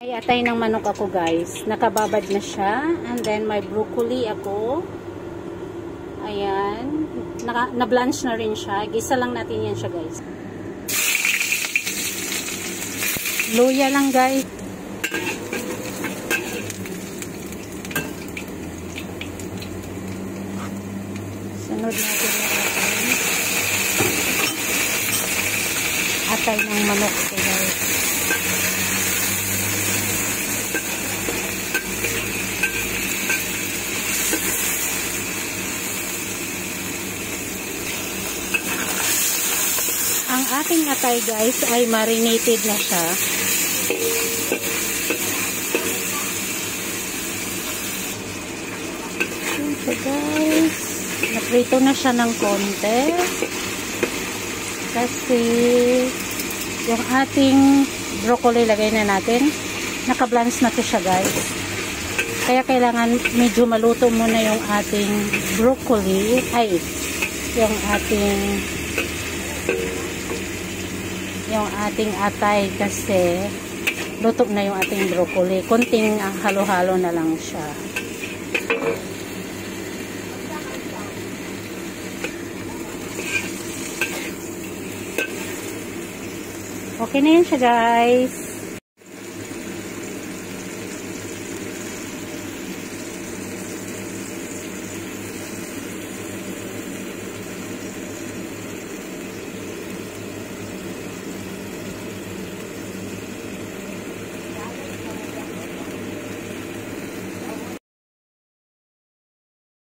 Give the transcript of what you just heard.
Ay, atay ng manok ako guys. Nakababad na siya. And then may broccoli ako. Ayan. Na-blanch na rin siya. Gisa lang natin yan siya guys. Luya lang guys. Sunod natin atay ng manok ko guys. Ang ating atay guys ay marinated na siya. So guys, naprito na siya ng konti. Kasi yung ating broccoli lagay na natin. Naka-blanch na to siya guys. Kaya kailangan medyo maluto muna yung ating broccoli. Ay, yung ating atay kasi luto na yung ating broccoli. Konting halo-halo na lang siya. Okay na yun siya guys.